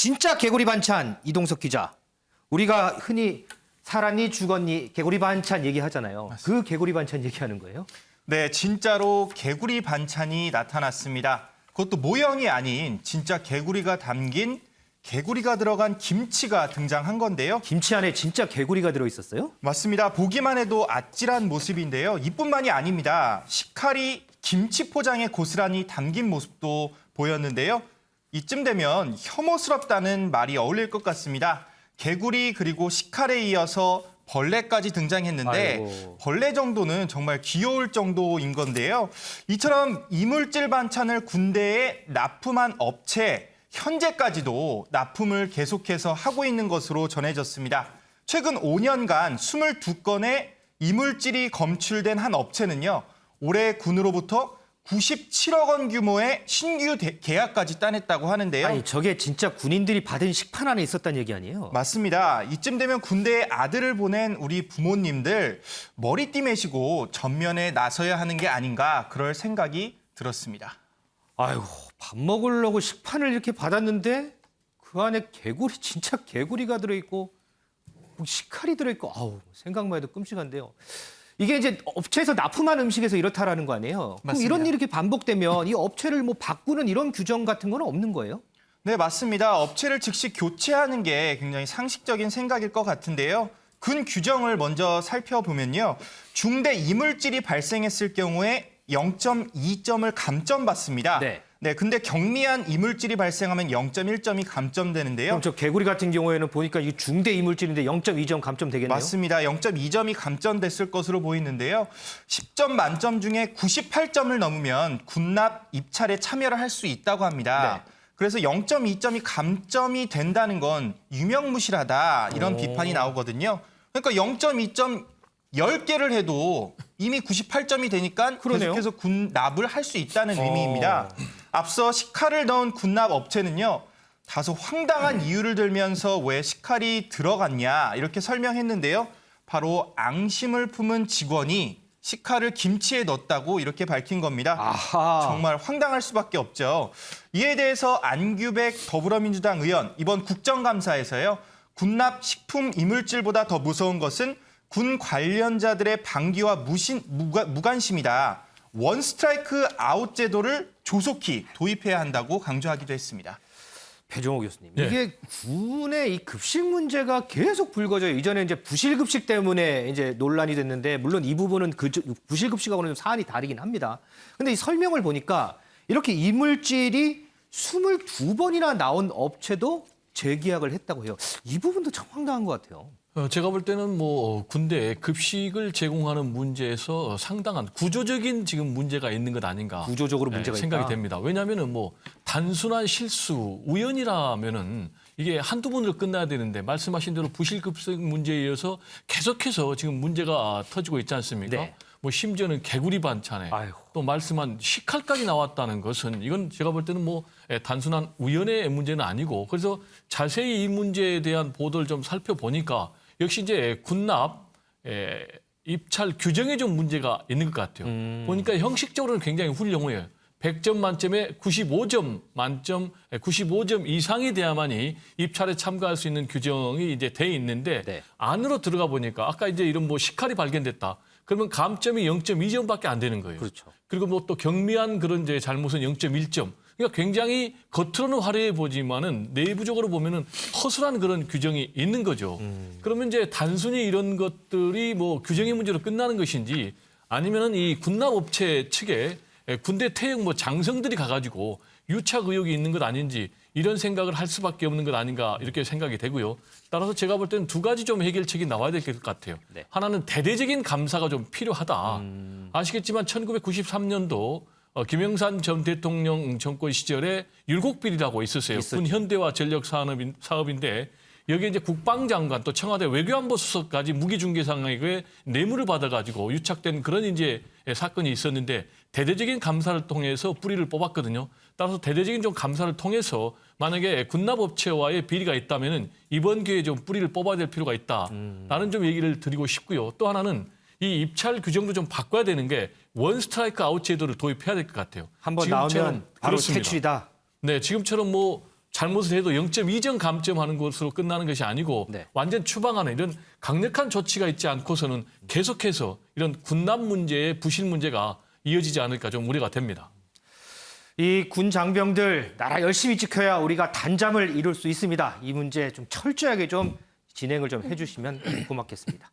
진짜 개구리 반찬 이동석 기자. 우리가 흔히 살았니 죽었니 개구리 반찬 얘기하잖아요. 그 개구리 반찬 얘기하는 거예요? 네, 진짜로 개구리 반찬이 나타났습니다. 그것도 모형이 아닌 진짜 개구리가 담긴 개구리가 들어간 김치가 등장한 건데요. 김치 안에 진짜 개구리가 들어있었어요? 맞습니다. 보기만 해도 아찔한 모습인데요. 이뿐만이 아닙니다. 식칼이 김치 포장에 고스란히 담긴 모습도 보였는데요. 이쯤 되면 혐오스럽다는 말이 어울릴 것 같습니다. 개구리 그리고 식칼에 이어서 벌레까지 등장했는데 아이고. 벌레 정도는 정말 귀여울 정도인 건데요. 이처럼 이물질 반찬을 군대에 납품한 업체, 현재까지도 납품을 계속해서 하고 있는 것으로 전해졌습니다. 최근 5년간 22건의 이물질이 검출된 한 업체는요. 올해 군으로부터 97억 원 규모의 신규 계약까지 따냈다고 하는데요. 아니 저게 진짜 군인들이 받은 식판 안에 있었다는 얘기 아니에요? 맞습니다. 이쯤 되면 군대에 아들을 보낸 우리 부모님들 머리띠 매시고 전면에 나서야 하는 게 아닌가 그럴 생각이 들었습니다. 아이고 밥 먹으려고 식판을 이렇게 받았는데 그 안에 개구리 진짜 개구리가 들어있고 식칼이 들어있고 아우 생각만 해도 끔찍한데요. 이게 이제 업체에서 납품한 음식에서 이렇다라는 거 아니에요? 그럼 맞습니다. 이런 일이 이렇게 반복되면 이 업체를 뭐 바꾸는 이런 규정 같은 건 없는 거예요? 네, 맞습니다. 업체를 즉시 교체하는 게 굉장히 상식적인 생각일 것 같은데요. 군 규정을 먼저 살펴보면요. 중대 이물질이 발생했을 경우에 0.2점을 감점받습니다. 네. 근데 경미한 이물질이 발생하면 0.1점이 감점되는데요. 그럼 저 개구리 같은 경우에는 보니까 이 중대 이물질인데 0.2점 감점되겠네요? 맞습니다. 0.2점이 감점됐을 것으로 보이는데요. 10점 만점 중에 98점을 넘으면 군납 입찰에 참여를 할 수 있다고 합니다. 네. 그래서 0.2점이 감점이 된다는 건 유명무실하다 이런 오. 비판이 나오거든요. 그러니까 0.2점 10개를 해도 이미 98점이 되니까 그러네요. 계속해서 군납을 할 수 있다는 의미입니다. 앞서 식칼을 넣은 군납 업체는요. 다소 황당한 이유를 들면서 왜 식칼이 들어갔냐 이렇게 설명했는데요. 바로 앙심을 품은 직원이 식칼을 김치에 넣었다고 이렇게 밝힌 겁니다. 아하. 정말 황당할 수밖에 없죠. 이에 대해서 안규백 더불어민주당 의원 이번 국정감사에서요. 군납 식품 이물질보다 더 무서운 것은 군 관련자들의 방기와 무관심이다. 원 스트라이크 아웃 제도를 조속히 도입해야 한다고 강조하기도 했습니다. 배종호 교수님, 네. 이게 군의 이 급식 문제가 계속 불거져요. 이전에 이제 부실급식 때문에 이제 논란이 됐는데 물론 이 부분은 그 부실급식하고는 좀 사안이 다르긴 합니다. 근데 이 설명을 보니까 이렇게 이물질이 22번이나 나온 업체도 재계약을 했다고 해요. 이 부분도 참 황당한 것 같아요. 제가 볼 때는 뭐 군대에 급식을 제공하는 문제에서 상당한 구조적인 지금 문제가 있는 것 아닌가 구조적으로 문제가 생각이 있다. 됩니다. 왜냐하면은 뭐 단순한 실수, 우연이라면은 이게 한두 번으로 끝나야 되는데 말씀하신 대로 부실급식 문제에 이어서 계속해서 지금 문제가 터지고 있지 않습니까? 네. 뭐 심지어는 개구리 반찬에 아이고. 또 말씀한 식칼까지 나왔다는 것은 이건 제가 볼 때는 뭐 단순한 우연의 문제는 아니고 그래서 자세히 이 문제에 대한 보도를 좀 살펴보니까 역시 이제 군납 입찰 규정에 좀 문제가 있는 것 같아요. 보니까 형식적으로는 굉장히 훌륭해요. 100점 만점에 95점 만점, 95점 이상이 돼야만이 입찰에 참가할 수 있는 규정이 이제 돼 있는데 네. 안으로 들어가 보니까 아까 이제 이런 뭐 식칼이 발견됐다. 그러면 감점이 0.2점밖에 안 되는 거예요. 그렇죠. 그리고 뭐 또 경미한 그런 이제 잘못은 0.1점. 그러니까 굉장히 겉으로는 화려해 보지만은 내부적으로 보면은 허술한 그런 규정이 있는 거죠. 그러면 이제 단순히 이런 것들이 뭐 규정의 문제로 끝나는 것인지 아니면은 이 군납업체 측에 군대 퇴역 뭐 장성들이 가가지고 유착 의혹이 있는 것 아닌지 이런 생각을 할 수밖에 없는 것 아닌가 이렇게 생각이 되고요. 따라서 제가 볼 때는 두 가지 좀 해결책이 나와야 될 것 같아요. 네. 하나는 대대적인 감사가 좀 필요하다. 아시겠지만 1993년도 김영삼 전 대통령 정권 시절에 율곡비리라고 있었어요. 있었죠. 군 현대화 전력 사업인데 여기에 이제 국방장관 또 청와대 외교안보 수석까지 무기중개상에게 뇌물을 받아가지고 유착된 그런 이제 사건이 있었는데 대대적인 감사를 통해서 뿌리를 뽑았거든요. 따라서 대대적인 좀 감사를 통해서 만약에 군납업체와의 비리가 있다면은 이번 기회에 좀 뿌리를 뽑아야 될 필요가 있다라는 좀 얘기를 드리고 싶고요. 또 하나는 이 입찰 규정도 좀 바꿔야 되는 게 원 스트라이크 아웃 제도를 도입해야 될 것 같아요. 한번 지금처럼 나오면 바로 그렇습니다. 퇴출이다. 네, 지금처럼 뭐 잘못을 해도 0.2점 감점하는 것으로 끝나는 것이 아니고 네. 완전 추방하는 이런 강력한 조치가 있지 않고서는 계속해서 이런 군남 문제의 부실 문제가 이어지지 않을까 좀 우려가 됩니다. 이 군 장병들 나라 열심히 지켜야 우리가 단잠을 이룰 수 있습니다. 이 문제 좀 철저하게 좀 진행을 좀 해주시면 고맙겠습니다.